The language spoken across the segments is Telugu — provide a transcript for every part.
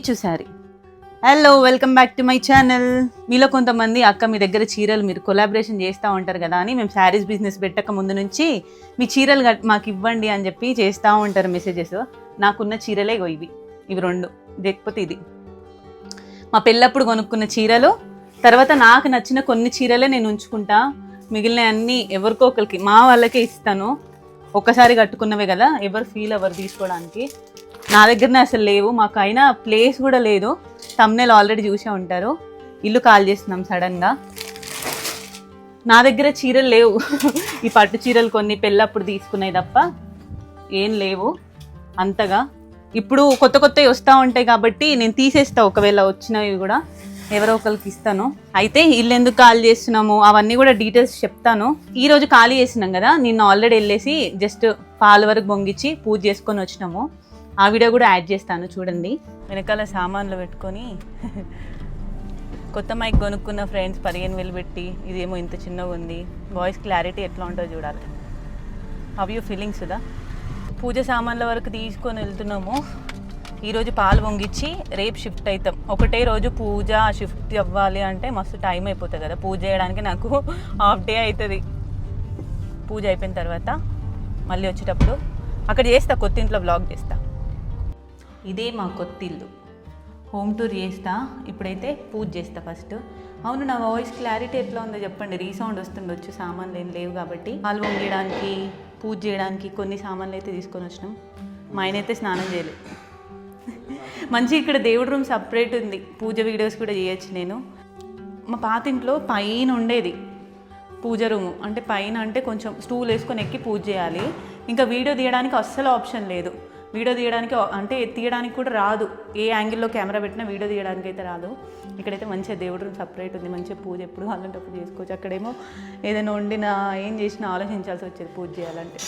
పీచు sari. Hello, welcome back to my channel. మీలో కొంతమంది అక్క మీ దగ్గర చీరలు మీరు కొలాబరేషన్ చేస్తూ ఉంటారు కదా అని, మేము శారీస్ బిజినెస్ పెట్టక ముందు నుంచి మీ చీరలు మాకు ఇవ్వండి అని చెప్పి చేస్తూ ఉంటారు మెసేజెస్. నాకున్న చీరలే ఇవి రెండు, లేకపోతే ఇది మా పెళ్ళప్పుడు కొనుక్కున్న చీరలు. తర్వాత నాకు నచ్చిన కొన్ని చీరలే నేను ఉంచుకుంటా, మిగిలిన అన్నీ ఎవరికో ఒకరికి మా వాళ్ళకే ఇస్తాను. ఒక్కసారి కట్టుకున్నవే కదా, ఎవరు ఫీల్ ఎవరు తీసుకోవడానికి. నా దగ్గరనే అసలు లేవు, మాకు అయినా ప్లేస్ కూడా లేదు. థంబ్నెయిల్ ఆల్రెడీ చూసే ఉంటారు. ఇల్లు కాల్ చేస్తున్నాం సడన్గా. నా దగ్గర చీరలు లేవు. ఈ పట్టు చీరలు కొన్ని పెళ్ళప్పుడు తీసుకున్నాయి తప్ప ఏం లేవు అంతగా. ఇప్పుడు కొత్త కొత్తవి వస్తూ ఉంటాయి కాబట్టి నేను తీసేస్తా, ఒకవేళ వచ్చినవి కూడా ఎవరో ఒకరికి ఇస్తాను. అయితే ఇల్లు ఎందుకు ఖాళీ చేస్తున్నాము అవన్నీ కూడా డీటెయిల్స్ చెప్తాను. ఈ రోజు ఖాళీ చేసినాం కదా, నిన్న ఆల్రెడీ వెళ్ళేసి జస్ట్ పాలు వరకు బొంగిచ్చి పూజ చేసుకొని వచ్చినాము. ఆ వీడియో కూడా యాడ్ చేస్తాను చూడండి. వెనకాల సామాన్లు పెట్టుకొని కొత్త మైక్ కొనుక్కున్న ఫ్రెండ్స్ 15,000 పెట్టి, ఇదేమో ఇంత చిన్నగా ఉంది. వాయిస్ క్లారిటీ ఎట్లా ఉంటుందో చూడాలి. How you feeling Sudha? Puja సామాన్ల వరకు తీసుకొని వెళ్తున్నాము. ఈరోజు పాలు పొంగిచ్చి రేపు షిఫ్ట్ అవుతాం. ఒకటే రోజు పూజ షిఫ్ట్ అవ్వాలి అంటే మస్తు టైం అయిపోతుంది కదా. పూజ చేయడానికి నాకు హాఫ్ డే అవుతుంది. పూజ అయిపోయిన తర్వాత మళ్ళీ వచ్చేటప్పుడు అక్కడ చేస్తా, కొత్త ఇంట్లో వ్లాగ్ చేస్తా. ఇదే మా కొత్త ఇల్లు, హోమ్ టూర్ చేస్తా. ఇప్పుడైతే పూజ చేస్తా ఫస్ట్. అవును, నా వాయిస్ క్లారిటీ ఎట్లా ఉందో చెప్పండి. రీసౌండ్ వస్తుండొచ్చు, సామాన్లు ఏం లేవు కాబట్టి. పాలు పొంగడానికి పూజ చేయడానికి కొన్ని సామాన్లు అయితే తీసుకొని వచ్చినాం. మా ఆయన అయితే స్నానం చేయలేదు. మంచి ఇక్కడ దేవుడి రూమ్ సపరేట్ ఉంది, పూజ వీడియోస్ కూడా చేయొచ్చు నేను. మా పాత ఇంట్లో పైన ఉండేది పూజ రూము. అంటే పైన అంటే కొంచెం స్టూల్ వేసుకొని ఎక్కి పూజ చేయాలి. ఇంకా వీడియో తీయడానికి అస్సలు ఆప్షన్ లేదు. వీడియో తీయడానికి అంటే తీయడానికి కూడా రాదు. ఏ యాంగిల్లో కెమెరా పెట్టినా వీడియో తీయడానికి అయితే రాదు. ఇక్కడైతే మంచిగా దేవుడి రూమ్ సపరేట్ ఉంది. మంచిగా పూజ ఎప్పుడు అలాంటప్పుడు చేసుకోవచ్చు. అక్కడేమో ఏదైనా వండినా ఏం చేసినా ఆలోచించాల్సి వచ్చేది పూజ చేయాలంటే.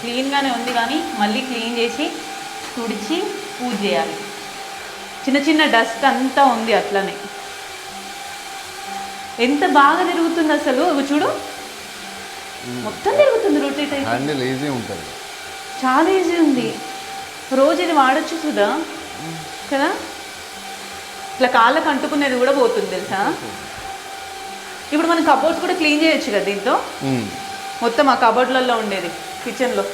క్లీన్గానే ఉంది కానీ మళ్ళీ క్లీన్ చేసి తుడిచి పూజ చేయాలి. చిన్న చిన్న డస్ట్ అంతా ఉంది అట్లనే. ఎంత బాగా తిరుగుతుంది అసలు, చూడు మొత్తం తిరుగుతుంది. రొటేట్ అయితే చాలా ఈజీ ఉంది. రోజు ఇది వాడచ్చు సుధా కదా. ఇట్లా కాళ్ళకు అంటుకునేది కూడా పోతుంది తెలుసా. ఇప్పుడు మనం కబోర్డ్స్ కూడా క్లీన్ చేయొచ్చు కదా దీంతో. మొత్తం ఆ కబోర్డ్లలో ఉండేది కిచెన్లో.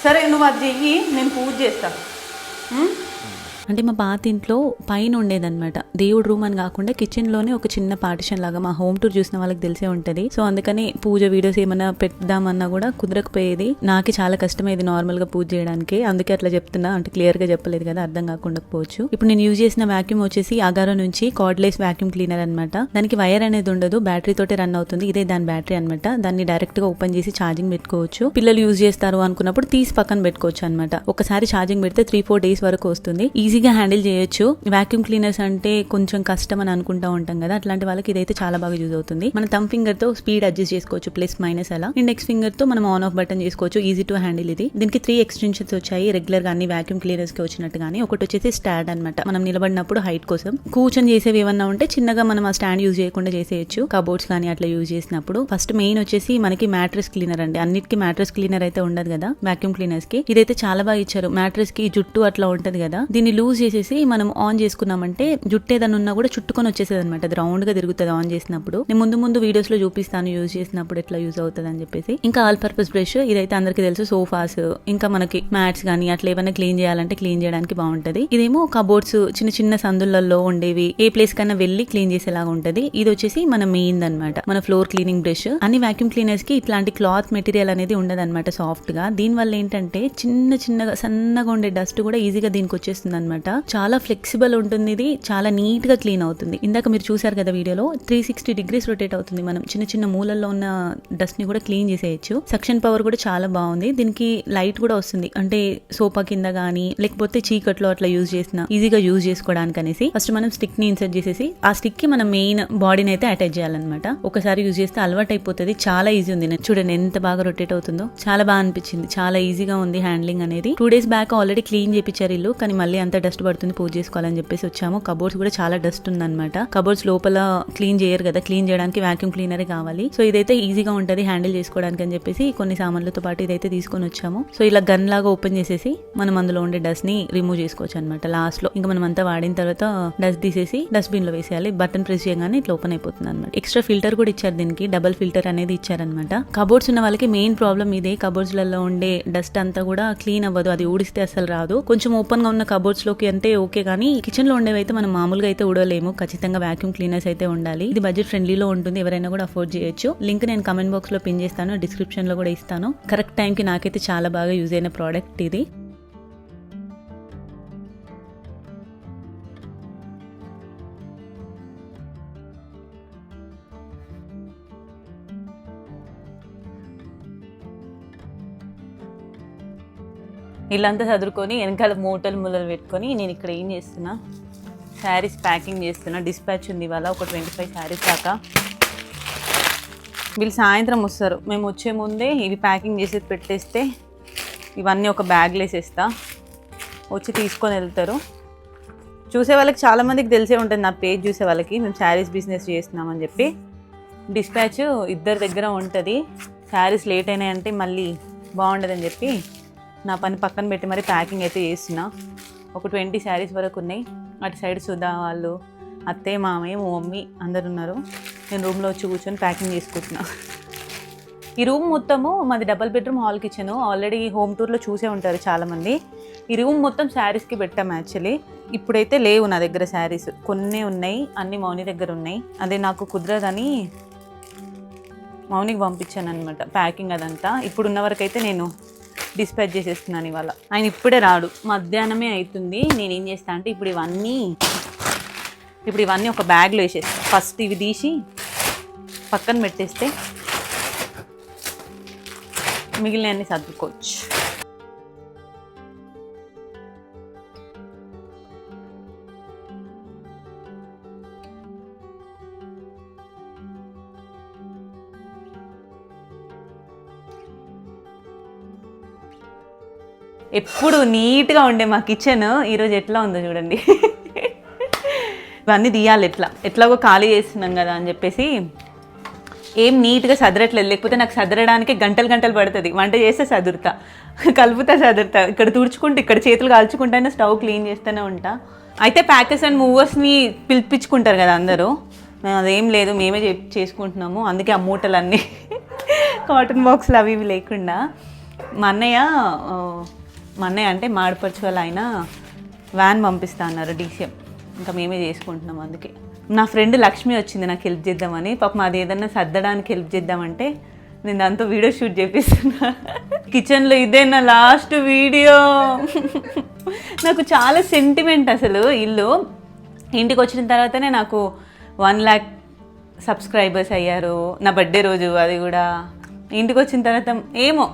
సరే నువ్వు అది చెయ్యి, నేను పూజ చేస్తాను. అంటే మా పాత ఇంట్లో పైన ఉండేదన్నమాట దేవుడు రూమ్ అని కాకుండా కిచెన్లోనే ఒక చిన్న పార్టిషన్ లాగా. మా హోమ్ టూర్ చూసిన వాళ్ళకి తెలిసే ఉంటుంది. సో అందుకని పూజ వీడియోస్ ఏమైనా పెడదామన్నా కూడా కుదరకపోయేది. నాకే చాలా కష్టమేది నార్మల్గా పూజ చేయడానికి. అందుకే అట్లా చెప్తున్నా, అంటే క్లియర్గా చెప్పలేదు కదా, అర్థం కాకుండా పోవచ్చు. ఇప్పుడు నేను యూజ్ చేసిన వాక్యూమ్ వచ్చేసి అగారో నుంచి కార్డ్లెస్ వాక్యూమ్ క్లీనర్ అనమాట. దానికి వైర్ అనేది ఉండదు, బ్యాటరీ తోటే రన్ అవుతుంది. ఇదే దాని బ్యాటరీ అనమాట. దాన్ని డైరెక్ట్ గా ఓపెన్ చేసి ఛార్జింగ్ పెట్టుకోవచ్చు. పిల్లలు యూజ్ చేస్తారు అనుకున్నప్పుడు తీసి పక్కన పెట్టుకోవచ్చు అనమాట. ఒకసారి ఛార్జింగ్ పెడితే 3-4 days వరకు వస్తుంది. ఈజీగా హ్యాండిల్ చేయొచ్చు. వాక్యూమ్ క్లీనర్స్ అంటే కొంచెం కష్టం అని అనుకుంటా ఉంటాం కదా, అట్లాంటి వాళ్ళకి ఇదైతే చాలా బాగా యూజ్ అవుతుంది. మన థంబ్ ఫింగర్ తో స్పీడ్ అడ్జస్ట్ చేసుకోవచ్చు, ప్లస్ మైనస్ అలా. ఇండెక్స్ ఫింగర్ తో మనం ఆన్ ఆఫ్ బటన్ చేసుకోవచ్చు. ఈజీ టు హ్యాండిల్ ఇది. దీనికి 3 ఎక్స్టెన్షన్స్ వచ్చాయి రెగ్యులర్ గా అన్ని వాక్యూమ్ క్లీనర్స్ కి వచ్చినట్టుగానే. ఒకటి వచ్చేసి స్టాండ్ అనమాట, మనం నిలబడినప్పుడు హైట్ కోసం. కూర్చొని చేసేవి ఏమన్నా ఉంటే చిన్నగా మనం ఆ స్టాండ్ యూజ్ చేయకుండా చేసేయచ్చు, కబోర్డ్స్ కానీ అట్లా యూజ్ చేసినప్పుడు. ఫస్ట్ మెయిన్ వచ్చేసి మనకి మ్యాట్రెస్ క్లీనర్ అండి. అన్నిటికీ మ్యాట్రెస్ క్లీనర్ అయితే ఉండదు కదా వాక్యూమ్ క్లీనర్స్ కి. ఇదైతే చాలా బాగా ఇచ్చారు. మ్యాట్రెస్ కి జుట్టు అట్లా ఉంటది కదా, దీన్ని లూజ్ చేసేసి మనం ఆన్ చేసుకున్నామంటే జుట్టు ఏదైనా ఉన్నా కూడా చుట్టుకొని వచ్చేసేది అనమాట. అది రౌండ్ గా తిరుగుతుంది ఆన్ చేసినప్పుడు. నేను ముందు వీడియోస్ లో చూపిస్తాను యూజ్ చేసినప్పుడు ఎట్లా యూజ్ అవుతుంది అని చెప్పేసి. ఇంకా ఆల్ పర్పస్ బ్రష్, ఇదైతే అందరికి తెలుసు. సోఫాస్ ఇంకా మనకి మ్యాట్స్ కానీ అట్లా ఏమైనా క్లీన్ చేయాలంటే క్లీన్ చేయడానికి బాగుంటది. ఇదేమో కబోర్డ్స్ చిన్న చిన్న సందులలో ఉండేవి, ఏ ప్లేస్ కన్నా వెళ్ళి క్లీన్ చేసేలాగా ఉంటది. ఇది వచ్చేసి మన మెయిన్ అనమాట, మన ఫ్లోర్ క్లీనింగ్ బ్రష్. అన్ని వాక్యూమ్ క్లీనర్స్ కి ఇట్లాంటి క్లాత్ మెటీరియల్ అనేది ఉండదు అనమాట, సాఫ్ట్ గా. దీని వల్ల ఏంటంటే చిన్నగా సన్నగా ఉండే డస్ట్ కూడా ఈజీగా దీనికి వచ్చేస్తుంది అనమాట. చాలా ఫ్లెక్సిబుల్ ఉంటుంది ఇది, చాలా నీట్ గా క్లీన్ అవుతుంది. ఇందాక మీరు చూసారు కదా వీడియోలో, 360 degrees రొటేట్ అవుతుంది. మనం చిన్న మూలల్లో ఉన్న డస్ట్ ని కూడా క్లీన్ చేసేయచ్చు. సక్షన్ పవర్ కూడా చాలా బాగుంది. దీనికి లైట్ కూడా వస్తుంది, అంటే సోఫా కింద గానీ లేకపోతే చీకట్లో అట్లా యూజ్ చేసిన ఈజీగా యూజ్ చేసుకోవడానికి అనేసి. ఫస్ట్ మనం స్టిక్ ని ఇన్సర్ట్ చేసేసి ఆ స్టిక్ కి మనం మెయిన్ బాడీని అయితే అటాచ్ చేయాలన్నమాట. ఒకసారి యూజ్ చేస్తే అలవాటు అయిపోతుంది. చాలా ఈజీ ఉంది. చూడండి ఎంత బాగా రొటేట్ అవుతుందో, చాలా బాగా అనిపించింది. చాలా ఈజీగా ఉంది హ్యాండ్లింగ్ అనేది. 2 days బ్యాక్ ఆల్రెడీ క్లీన్ చేపించారు ఇల్లు, కానీ మళ్ళీ అంత డస్ట్ పడుతుంది, పూజ చేసుకోవాలని చెప్పేసి వచ్చాము. కబోర్డ్స్ కూడా చాలా డస్ట్ ఉందన్నమాట. కబోర్డ్స్ లోపల క్లీన్ చేయరు కదా, క్లీన్ చేయడానికి వాక్యూమ్ క్లీనరే కావాలి. సో ఇదైతే ఈజీగా ఉంటుంది హ్యాండిల్ చేసుకోవడానికి అని చెప్పేసి కొన్ని సామాన్లతో పాటు ఇదైతే తీసుకొని వచ్చాము. సో ఇలా గన్ లాగా ఓపెన్ చేసేసి మనం అందులో ఉండే డస్ట్ ని రిమూవ్ చేసుకోవచ్చు అనమాట. లాస్ట్ లో ఇంకా మనం అంతా వాడిన తర్వాత డస్ట్ తీసేసి డస్ట్బిన్ లో వేసేయాలి. బటన్ ప్రెస్ చేయగానే ఇట్లా ఓపెన్ అయిపోతుంది అనమాట. ఎక్స్ట్రా ఫిల్టర్ కూడా ఇచ్చారు, దీనికి డబల్ ఫిల్టర్ అనేది ఇచ్చారనమాట. కబోర్డ్స్ ఉన్న వాళ్ళకి మెయిన్ ప్రాబ్లం ఇదే, కబోర్డ్స్ లలో ఉండే డస్ట్ అంతా కూడా క్లీన్ అవ్వదు, అది ఊడిస్తే అసలు రాదు. కొంచెం ఓపెన్ గా ఉన్న కబోర్డ్స్ లోకి అంటే ఓకే, కానీ కిచెన్ లో ఉండేవి అయితే మనం మామూలుగా అయితే ఊడలేము, ఖచ్చితంగా వాక్యూమ్ క్లీనర్స్ అయితే ఉండాలి. ఇది బడ్జెట్ ఫ్రెండ్లీలో ఉంటుంది, ఎవరైనా కూడా అఫోర్డ్ చేయొచ్చు. లింక్ నేను కమెంట్ బాక్స్ లో పిన్ చేస్తాను, డిస్క్రిప్షన్ లో కూడా ఇస్తాను. కరెక్ట్ టైం కి నాకైతే చాలా బాగా యూజ్ అయిన ప్రోడక్ట్ ఇది. ఇల్లంతా చదువుకొని వెనకాల మూటలు పెట్టుకొని నేను ఇక్కడ ఏం చేస్తున్నా, శారీస్ ప్యాకింగ్ చేస్తున్నా. డిస్పాచ్ ఉంది ఇవాళ, ఒక 25 శారీస్ దాకా. వీళ్ళు సాయంత్రం వస్తారు, మేము వచ్చే ముందే ఇవి ప్యాకింగ్ చేసి పెట్టేస్తే ఇవన్నీ ఒక బ్యాగ్లో వేసేస్తా, వచ్చి తీసుకొని వెళ్తారు. చూసే వాళ్ళకి చాలామందికి తెలిసే ఉంటుంది, నా పేజ్ చూసే వాళ్ళకి మేము శారీస్ బిజినెస్ చేస్తున్నామని చెప్పి. డిస్పాచ్ ఇద్దరి దగ్గర ఉంటుంది, శారీస్ లేట్ అయినాయంటే మళ్ళీ బాగుండదని చెప్పి నా పని పక్కన పెట్టి మరి ప్యాకింగ్ అయితే చేస్తున్నా. ఒక 20 శారీస్ వరకు ఉన్నాయి. అటు సైడ్ సుధా వాళ్ళు, అత్తయ్య, మామయ్య, మమ్మీ అందరు ఉన్నారు. నేను రూమ్లో వచ్చి కూర్చొని ప్యాకింగ్ చేసుకుంటున్నా. ఈ రూమ్ మొత్తము మాది double bedroom hall kitchen, already home టూర్లో చూసే ఉంటారు చాలామంది. ఈ రూమ్ మొత్తం శారీస్కి పెట్టాము యాక్చువల్లీ. ఇప్పుడైతే లేవు నా దగ్గర శారీస్, కొన్ని ఉన్నాయి, అన్నీ మౌని దగ్గర ఉన్నాయి. అదే నాకు కుదరదని మౌనికి పంపించాను అనమాట ప్యాకింగ్ అదంతా. ఇప్పుడున్న వరకు అయితే నేను డిస్పాచ్ చేసేస్తున్నాను ఇవాళ. ఆయన ఇప్పుడే రాడు, మధ్యాహ్నమే అవుతుంది. నేను ఏం చేస్తా అంటే ఇప్పుడు ఇవన్నీ ఒక బ్యాగ్లో వేసేస్తాను. ఫస్ట్ ఇవి తీసి పక్కన పెట్టేస్తే మిగిలినవన్నీ సర్దుకోవచ్చు. ఎప్పుడు నీట్గా ఉండే మా కిచెన్ ఈరోజు ఎట్లా ఉందో చూడండి. ఇవన్నీ తీయాలి, ఎట్లాగో ఖాళీ చేస్తున్నాం కదా అని చెప్పేసి ఏం నీట్గా సదరట్లేదు. లేకపోతే నాకు సదరడానికి గంటలు పడుతుంది. వంట చేస్తే సదురుతా, కలుపుతా సదురుతా, ఇక్కడ తుడుచుకుంటూ ఇక్కడ చేతులు కాల్చుకుంటేనే స్టవ్ క్లీన్ చేస్తూనే ఉంటా. అయితే ప్యాకర్స్ అండ్ మూవర్స్ని పిలిపించుకుంటారు కదా అందరూ, అదేం లేదు, మేమే చేసుకుంటున్నాము. అందుకే ఆ మూటలన్నీ కాటన్ బాక్సులు అవి ఇవి లేకుండా. మా అన్నయ్య అంటే మాడపరచు వాళ్ళు, ఆయన వ్యాన్ పంపిస్తా అన్నారు డీసీఎం, ఇంకా మేమే చేసుకుంటున్నాం. అందుకే నా ఫ్రెండ్ లక్ష్మి వచ్చింది నాకు హెల్ప్ చేద్దామని. పాపం అది ఏదన్నా సర్దడానికి హెల్ప్ చేద్దామంటే నేను దాంతో వీడియో షూట్ చేపిస్తున్నా. కిచెన్లో ఇదే నా లాస్ట్ వీడియో. నాకు చాలా సెంటిమెంట్ అసలు ఇల్లు. ఇంటికి వచ్చిన తర్వాతనే నాకు 1 lakh సబ్స్క్రైబర్స్ అయ్యారు నా బర్త్డే రోజు. అది కూడా ఇంటికి వచ్చిన తర్వాత ఏమో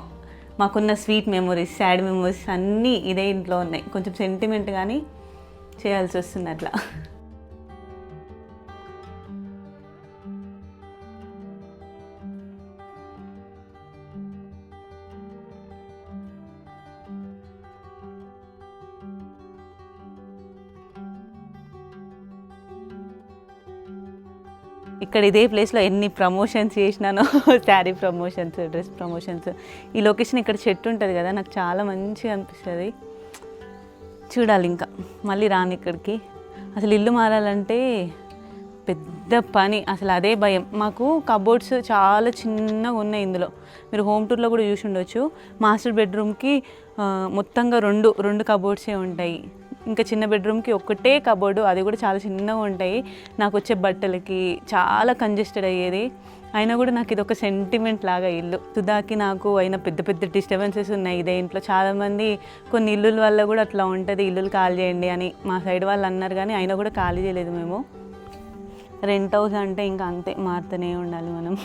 మాకున్న స్వీట్ మెమొరీస్, సాడ్ మెమొరీస్ అన్నీ ఇదే ఇంట్లో ఉన్నాయి. కొంచెం సెంటిమెంట్ కానీ చేయాల్సి వస్తుంది అట్లా. ఇక్కడ ఇదే ప్లేస్లో ఎన్ని ప్రమోషన్స్ చేసినానో, శారీ ప్రమోషన్స్, డ్రెస్ ప్రమోషన్స్. ఈ లొకేషన్ ఇక్కడ చెట్టు ఉంటుంది కదా, నాకు చాలా మంచిగా అనిపిస్తుంది. చూడాలి ఇంకా మళ్ళీ రాను ఇక్కడికి. అసలు ఇల్లు మారాలంటే పెద్ద పని, అసలు అదే భయం. మాకు కబోర్డ్స్ చాలా చిన్నగా ఉన్నాయి ఇందులో, మీరు హోమ్ టూర్లో కూడా చూసి ఉండొచ్చు. మాస్టర్ బెడ్రూమ్కి మొత్తంగా రెండు కబోర్డ్సే ఉంటాయి. ఇంకా చిన్న బెడ్రూమ్కి ఒక్కటే కబోర్డు, అది కూడా చాలా చిన్నగా ఉంటాయి. నాకు వచ్చే బట్టలకి చాలా కంజెస్టెడ్ అయ్యేది. అయినా కూడా నాకు ఇది ఒక సెంటిమెంట్ లాగా ఇల్లు. సుధాకి నాకు అయినా పెద్ద డిస్టర్బెన్సెస్ ఉన్నాయి ఇదే ఇంట్లో. చాలామంది కొన్ని ఇల్లుల వల్ల కూడా అట్లా ఉంటుంది, ఇల్లులు ఖాళీ చేయండి అని మా సైడ్ వాళ్ళు అన్నారు, కానీ అయినా కూడా ఖాళీ చేయలేదు మేము. రెంట్ హౌస్ అంటే ఇంకా అంతే, మారుతూనే ఉండాలి మనం.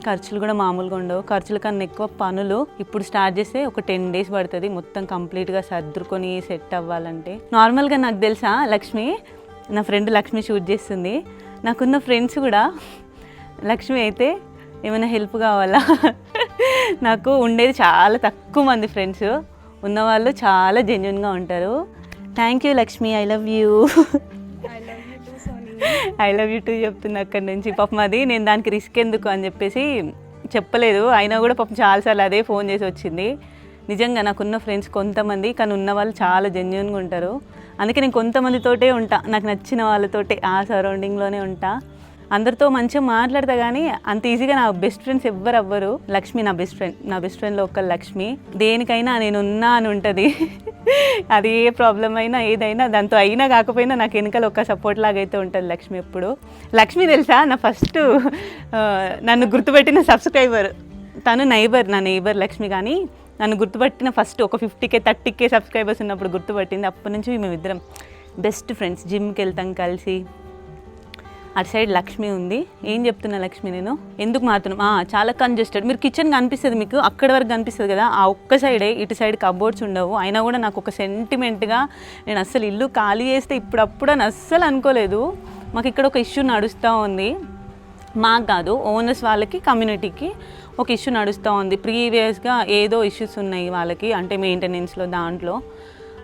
ఖర్చులు కూడా మామూలుగా ఉండవు, ఖర్చుల కన్నా ఎక్కువ పనులు. ఇప్పుడు స్టార్ట్ చేస్తే ఒక 10 days పడుతుంది మొత్తం కంప్లీట్గా సర్దుకొని సెట్ అవ్వాలంటే. నార్మల్గా నాకు తెలుసా లక్ష్మి, నా ఫ్రెండ్ లక్ష్మి షూట్ చేస్తుంది. నాకున్న ఫ్రెండ్స్ కూడా లక్ష్మి అయితే ఏమైనా హెల్ప్ కావాలా, నాకు ఉండేది చాలా తక్కువ మంది ఫ్రెండ్స్, ఉన్నవాళ్ళు చాలా జెన్యున్గా ఉంటారు. Thank you Lakshmi, I love you. I love you two చెప్తున్నా అక్కడి నుంచి. పాపం అది నేను దానికి రిస్క్ ఎందుకు అని చెప్పేసి చెప్పలేదు, అయినా కూడా పాపం చాలాసార్లు అదే ఫోన్ చేసి వచ్చింది. నిజంగా నాకున్న ఫ్రెండ్స్ కొంతమంది, కానీ ఉన్న వాళ్ళు చాలా జెన్యూన్గా ఉంటారు. అందుకే నేను కొంతమందితోటే ఉంటా, నాకు నచ్చిన వాళ్ళతోటే ఆ సరౌండింగ్లోనే ఉంటా. అందరితో మంచిగా మాట్లాడతా, కానీ అంత ఈజీగా నా బెస్ట్ ఫ్రెండ్స్ ఎవ్వరు అవ్వరు. లక్ష్మి నా బెస్ట్ ఫ్రెండ్లో ఒక లక్ష్మి. దేనికైనా నేను ఉన్నా అని ఉంటుంది. అది ఏ ప్రాబ్లం అయినా ఏదైనా దాంతో అయినా కాకపోయినా నాకు వెనకాల ఒక సపోర్ట్ లాగా అయితే ఉంటుంది లక్ష్మి ఎప్పుడు. లక్ష్మి తెలుసా, నా ఫస్ట్ నన్ను గుర్తుపెట్టిన సబ్స్క్రైబర్ తను. నా నైబర్ లక్ష్మి. కానీ నన్ను గుర్తుపట్టిన ఫస్ట్ ఒక 50K 30K సబ్స్క్రైబర్స్ ఉన్నప్పుడు గుర్తుపట్టింది. అప్పటి నుంచి మేమిద్దరం బెస్ట్ ఫ్రెండ్స్. జిమ్కి వెళ్తాం కలిసి. అటు సైడ్ లక్ష్మి ఉంది. ఏం చెప్తున్నా లక్ష్మి, నేను ఎందుకు మారుతున్నాం, చాలా కంజెస్టెడ్. మీరు కిచెన్ కనిపిస్తుంది మీకు, అక్కడి వరకు కనిపిస్తుంది కదా, ఆ ఒక్క సైడే. ఇటు సైడ్ కబోర్డ్స్ ఉండవు. అయినా కూడా నాకు ఒక సెంటిమెంట్గా నేను అస్సలు ఇల్లు ఖాళీ చేస్తే ఇప్పుడప్పుడు అని అస్సలు అనుకోలేదు. మాకు ఇక్కడ ఒక ఇష్యూ నడుస్తూ ఉంది, మాకు కాదు ఓనర్స్ వాళ్ళకి, కమ్యూనిటీకి ఒక ఇష్యూ నడుస్తూ ఉంది. ప్రీవియస్గా ఏదో ఇష్యూస్ ఉన్నాయి వాళ్ళకి, అంటే మెయింటెనెన్స్లో దాంట్లో.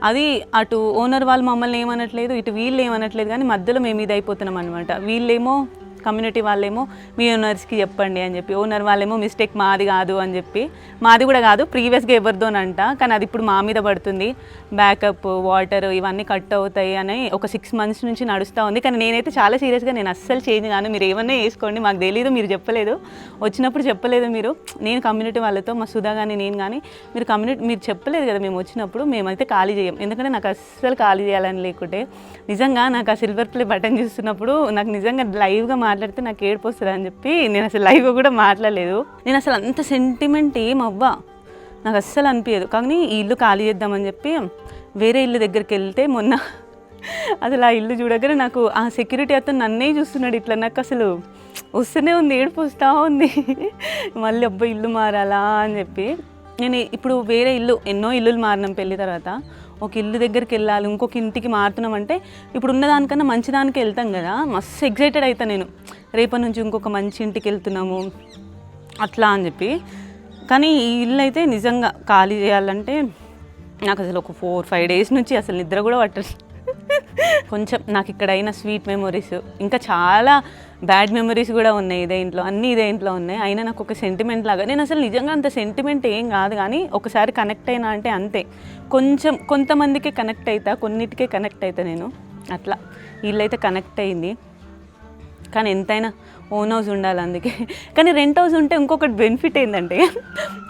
అది అటు ఓనర్ వాళ్ళు మమ్మల్ని ఏమనట్లేదు, ఇటు వీళ్ళు ఏమనట్లేదు, కానీ మధ్యలో మేము ఇది అయిపోతున్నాం అనమాట. వీళ్ళేమో కమ్యూనిటీ వాళ్ళేమో మీ ఓనర్స్కి చెప్పండి అని చెప్పి, ఓనర్ వాళ్ళేమో మిస్టేక్ మాది కాదు అని చెప్పి, మాది కూడా కాదు ప్రీవియస్గా ఎవరిదోనంట, కానీ అది ఇప్పుడు మా మీద పడుతుంది. బ్యాకప్ వాటర్ ఇవన్నీ కట్ అవుతాయి అని ఒక 6 months నుంచి నడుస్తూ ఉంది. కానీ నేనైతే చాలా సీరియస్గా, నేను అస్సలు చేంజ్ కాను, మీరు ఏమన్నా వేసుకోండి, మాకు తెలీదు, మీరు చెప్పలేదు, వచ్చినప్పుడు చెప్పలేదు మీరు. నేను కమ్యూనిటీ వాళ్ళతో, మా సుధా కానీ నేను కానీ, మీరు చెప్పలేదు కదా మేము వచ్చినప్పుడు, మేమైతే ఖాళీ చేయం. ఎందుకంటే నాకు అస్సలు ఖాళీ చేయాలని లేకుంటే, నిజంగా నాకు ఆ సిల్వర్ ప్లే బటన్ చూస్తున్నప్పుడు నాకు నిజంగా లైవ్గా మాట్లాడితే నాకు ఏడుపు వస్తుంది అని చెప్పి నేను అసలు లైవ్గా కూడా మాట్లాడలేదు. నేను అసలు అంత సెంటిమెంట్ ఏం అవ్వా, నాకు అస్సలు అనిపించదు. కానీ ఈ ఇల్లు ఖాళీ చేద్దామని చెప్పి వేరే ఇల్లు దగ్గరికి వెళ్తే మొన్న అసలు ఆ ఇల్లు చూడగానే నాకు ఆ సెక్యూరిటీ అతను నన్నే చూస్తున్నాడు ఇట్లా. నాకు అసలు వస్తూనే ఉంది, ఏడుపు వస్తూ ఉంది. మళ్ళీ అబ్బా ఇల్లు మారాలా అని చెప్పి నేను ఇప్పుడు వేరే ఇల్లు, ఎన్నో ఇల్లులు మారినాం పెళ్ళి తర్వాత. ఒక ఇల్లు దగ్గరికి వెళ్ళాలి, ఇంకొక ఇంటికి మారుతున్నామంటే ఇప్పుడు ఉన్నదానికన్నా మంచి దానికి వెళ్తాం కదా, మస్తు ఎగ్జైటెడ్ అవుతాను నేను. రేపటి నుంచి ఇంకొక మంచి ఇంటికి వెళ్తున్నాము అట్లా అని చెప్పి. కానీ ఈ ఇల్లు అయితే నిజంగా ఖాళీ చేయాలంటే నాకు అసలు ఒక 4-5 days నుంచి అసలు నిద్ర కూడా పట్టదు. కొంచెం నాకు ఇక్కడ అయిన స్వీట్ మెమొరీస్, ఇంకా చాలా బ్యాడ్ మెమొరీస్ కూడా ఉన్నాయి ఇదే ఇంట్లో, అన్నీ ఇదే ఇంట్లో ఉన్నాయి. అయినా నాకు ఒక సెంటిమెంట్ లాగా, నేను అసలు నిజంగా అంత సెంటిమెంట్ ఏం కాదు, కానీ ఒకసారి కనెక్ట్ అయినా అంటే అంతే. కొంతమందికే కనెక్ట్ అవుతా, కొన్నిటికే కనెక్ట్ అవుతా నేను అట్లా. వీళ్ళైతే కనెక్ట్ అయింది. కానీ ఎంతైనా ఓన్ హౌస్ ఉండాలి అందుకే. కానీ రెంట్ హౌస్ ఉంటే ఇంకొకటి బెనిఫిట్ ఏంటంటే,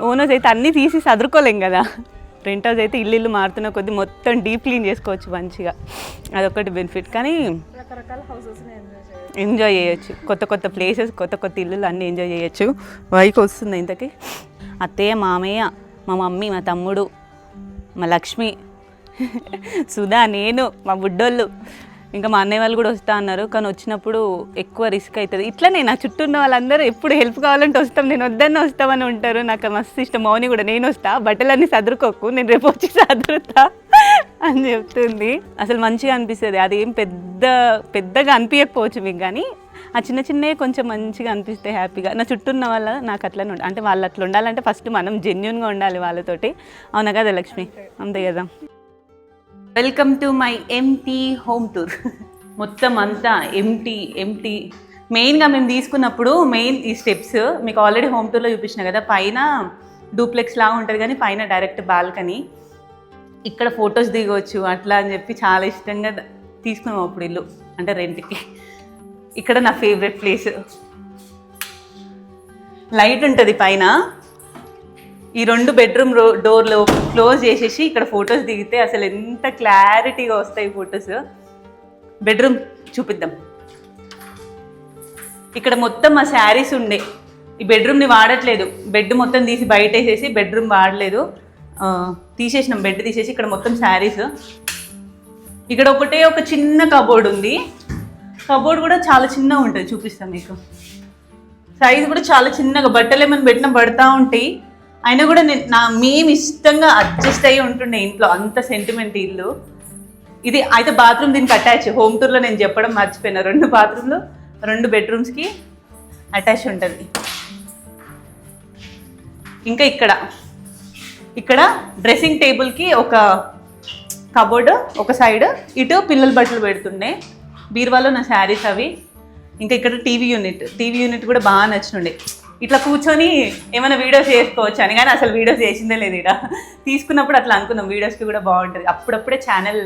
ఓన్ హౌస్ అయితే అన్నీ తీసి సదురుకోలేం కదా. రెంట్ హౌస్ అయితే ఇల్లు మారుతున్న కొద్దీ మొత్తం డీప్ క్లీన్ చేసుకోవచ్చు మంచిగా, అదొకటి బెనిఫిట్. కానీ రకరకాల హౌసెస్ ఎంజాయ్ చేయొచ్చు, కొత్త ప్లేసెస్, కొత్త ఇల్లులు అన్నీ ఎంజాయ్ చేయొచ్చు. వైకి వస్తుంది ఇంతకి. అత్తయ్య, మామయ్య, మా మమ్మీ, మా తమ్ముడు, మా లక్ష్మి, సుధా, నేను, మా బుడ్డోళ్ళు, ఇంకా మా అన్నయ్య వాళ్ళు కూడా వస్తా అన్నారు. కానీ వచ్చినప్పుడు ఎక్కువ రిస్క్ అవుతుంది. ఇట్లనే నా చుట్టూ ఉన్న వాళ్ళందరూ ఎప్పుడు హెల్ప్ కావాలంటే వస్తాం, నేను వద్దన్న వస్తామని ఉంటారు. నాకు మస్తు ఇష్టం. మౌని కూడా నేను వస్తా, బట్టలన్నీ సదురుకోకు, నేను రేపు వచ్చి సదురుతా అని చెప్తుంది. అసలు మంచిగా అనిపిస్తుంది. అదేం పెద్దగా అనిపించకపోవచ్చు మీకు, కానీ ఆ చిన్నవి కొంచెం మంచిగా అనిపిస్తే హ్యాపీగా. నా చుట్టూ ఉన్న వాళ్ళ నాకు అట్లనే ఉండాలి, అంటే వాళ్ళు అట్లా ఉండాలంటే ఫస్ట్ మనం జెన్యూన్గా ఉండాలి వాళ్ళతోటి. అవునా కదా లక్ష్మి? అంతే కదా. Welcome to my empty home tour. మొత్తం అంతా ఎంటీ. మెయిన్గా మేము తీసుకున్నప్పుడు ఈ స్టెప్స్ మీకు ఆల్రెడీ హోమ్ టూర్లో చూపించిన కదా. పైన డూప్లెక్స్ లాగా ఉంటుంది, కానీ పైన డైరెక్ట్ బాల్కనీ. ఇక్కడ ఫొటోస్ దిగవచ్చు అట్లా అని చెప్పి చాలా ఇష్టంగా తీసుకున్నాం అప్పుడు ఇల్లు, అంటే రెంట్కి. ఇక్కడ నా ఫేవరెట్ ప్లేస్. లైట్ ఉంటుంది పైన. ఈ 2 bedroom డోర్లు క్లోజ్ చేసేసి ఇక్కడ ఫొటోస్ దిగితే అసలు ఎంత క్లారిటీగా వస్తాయి ఫొటోస్. బెడ్రూమ్ చూపిద్దాం. ఇక్కడ మొత్తం మా శారీస్ ఉండే. ఈ బెడ్రూమ్ని వాడట్లేదు, బెడ్ మొత్తం తీసి బయట వేసేసి బెడ్రూమ్ వాడలేదు, తీసేసినాం. బెడ్ తీసేసి ఇక్కడ మొత్తం శారీస్. ఇక్కడ ఒక చిన్న కబోర్డ్ ఉంది. కబోర్డ్ కూడా చాలా చిన్నగా ఉంటుంది, చూపిస్తాం మీకు. సైజు కూడా చాలా చిన్నగా, బట్టలు ఏమైనా పెట్టినా పడతా ఉంటాయి. అయినా కూడా మేము ఇష్టంగా అడ్జస్ట్ అయ్యి ఉంటుండే ఇంట్లో, అంత సెంటిమెంట్ ఇల్లు ఇది. అయితే బాత్రూమ్ దీనికి అటాచ్. హోమ్ టూర్లో నేను చెప్పడం మర్చిపోయినా, 2 బాత్రూమ్లు 2 bedrooms అటాచ్ ఉంటుంది. ఇంకా ఇక్కడ డ్రెస్సింగ్ టేబుల్కి ఒక కబోర్డ్ ఒక సైడ్, ఇటు పిల్లల బట్టలు పెడుతుండే, బీరువాలో నా శారీస్ అవి, ఇంకా ఇక్కడ టీవీ యూనిట్ కూడా బాగా నచ్చుండే. ఇట్లా కూర్చొని ఏమైనా వీడియోస్ చేసుకోవచ్చు అని, కానీ అసలు వీడియోస్ చేసిందే లేదు. ఇక్కడ తీసుకున్నప్పుడు అట్లా అనుకున్నాం వీడియోస్కి కూడా బాగుంటుంది, అప్పుడప్పుడే ఛానల్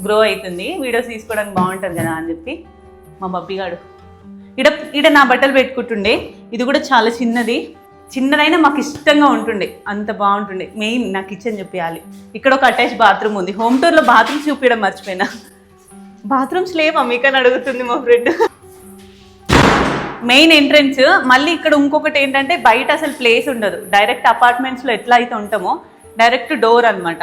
గ్రో అవుతుంది, వీడియోస్ తీసుకోవడానికి బాగుంటుంది కదా అని చెప్పి. మా బబ్బిగాడు ఇడ నా బట్టలు పెట్టుకుంటుండే. ఇది కూడా చాలా చిన్నదైనా మాకు ఇష్టంగా ఉంటుండే, అంత బాగుంటుండే. మెయిన్ నా కిచెన్ చూపించాలి. ఇక్కడ ఒక అటాచ్ బాత్రూమ్ ఉంది. హోమ్ టూర్లో బాత్రూమ్స్ చూపించడం మర్చిపోయినా. బాత్రూమ్స్ లేవా మీకని అడుగుతుంది మా ఫ్రెండ్. Main entrance. మళ్ళీ ఇక్కడ ఇంకొకటి ఏంటంటే బయట అసలు ప్లేస్ ఉండదు. డైరెక్ట్ అపార్ట్మెంట్స్లో ఎట్లా అయితే ఉంటామో డైరెక్ట్ డోర్ అనమాట.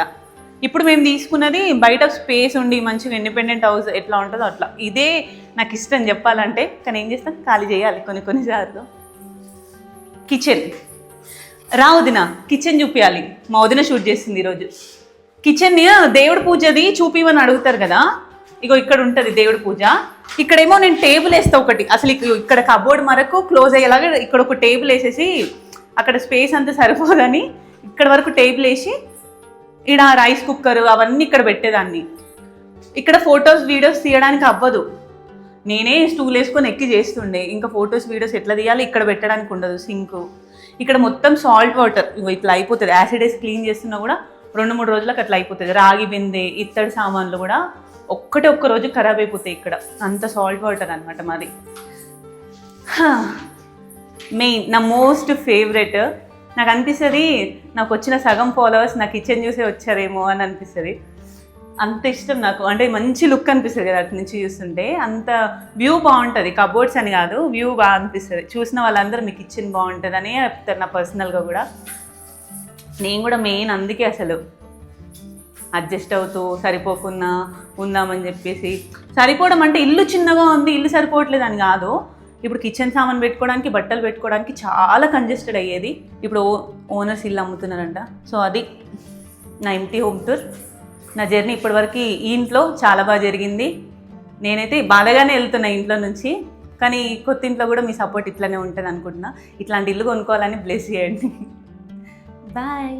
ఇప్పుడు మేము తీసుకున్నది బయట స్పేస్ ఉండి మంచిగా ఇండిపెండెంట్ హౌస్ ఎట్లా ఉంటుందో అట్లా. ఇదే నాకు ఇష్టం చెప్పాలంటే, కానీ ఏం చేస్తాం, ఖాళీ చేయాలి కొన్నిసార్లు. కిచెన్ రా వదిన, కిచెన్ చూపించాలి. మా వదిన షూట్ చేసింది ఈరోజు. కిచెన్ దేవుడి పూజది చూపివని అడుగుతారు కదా, ఇగో ఇక్కడ ఉంటుంది దేవుడి పూజ. ఇక్కడేమో నేను టేబుల్ వేస్తా ఒకటి, అసలు ఇక్కడ కబోర్డ్ వరకు క్లోజ్ అయ్యేలాగా ఇక్కడ ఒక టేబుల్ వేసేసి, అక్కడ స్పేస్ అంతా సరిపోదని ఇక్కడ వరకు టేబుల్ వేసి, ఇక్కడ రైస్ కుక్కర్ అవన్నీ ఇక్కడ పెట్టేదాన్ని. ఇక్కడ ఫొటోస్ వీడియోస్ తీయడానికి అవ్వదు, నేనే స్టూల్ వేసుకొని ఎక్కి చేస్తుండే. ఇంకా ఫొటోస్ వీడియోస్ ఎట్లా తీయాలి, ఇక్కడ పెట్టడానికి ఉండదు సింక్. ఇక్కడ మొత్తం సాల్ట్ వాటర్ ఇట్లా అయిపోతుంది. యాసిడ్ వేసి క్లీన్ చేస్తున్నా కూడా 2-3 రోజులకు అట్లా అయిపోతుంది. రాగి బిందె, ఇత్తడి సామాన్లు కూడా ఒక్క రోజు ఖరాబ్ అయిపోతాయి. ఇక్కడ అంత సాల్ట్ వాటర్ అనమాట మాది. మెయిన్ నా మోస్ట్ ఫేవరెట్, నాకు అనిపిస్తుంది నాకు వచ్చిన సగం ఫాలోవర్స్ నా కిచెన్ చూసే వచ్చారేమో అని అనిపిస్తుంది. అంత ఇష్టం నాకు. అంటే మంచి లుక్ అనిపిస్తుంది కదా అటు నుంచి చూస్తుంటే, అంత వ్యూ బాగుంటుంది. కబోర్డ్స్ అని కాదు, వ్యూ బాగా అనిపిస్తుంది. చూసిన వాళ్ళందరూ మీ కిచెన్ బాగుంటుంది అని చెప్తారు నా పర్సనల్గా కూడా. నేను కూడా మెయిన్ అందుకే అసలు అడ్జస్ట్ అవుతూ సరిపోకుండా ఉందామని చెప్పేసి. సరిపోవడం అంటే ఇల్లు చిన్నగా ఉంది, ఇల్లు సరిపోవట్లేదు అని కాదు. ఇప్పుడు కిచెన్ సామాన్ పెట్టుకోవడానికి, బట్టలు పెట్టుకోవడానికి చాలా కంజెస్టెడ్ అయ్యేది. ఇప్పుడు ఓనర్స్ ఇల్లు అమ్ముతున్నారంట. సో అది నా ఎంప్టీ హోమ్ టూర్. నా జర్నీ ఇప్పటివరకు ఈ ఇంట్లో చాలా బాగా జరిగింది. నేనైతే బాధగానే వెళ్తున్నా ఇంట్లో నుంచి, కానీ కొత్త ఇంట్లో కూడా మీ సపోర్ట్ ఇట్లానే ఉంటుంది అనుకుంటున్నా. ఇట్లాంటి ఇల్లు కొనుక్కోవాలని బ్లెస్ చేయండి. బాయ్.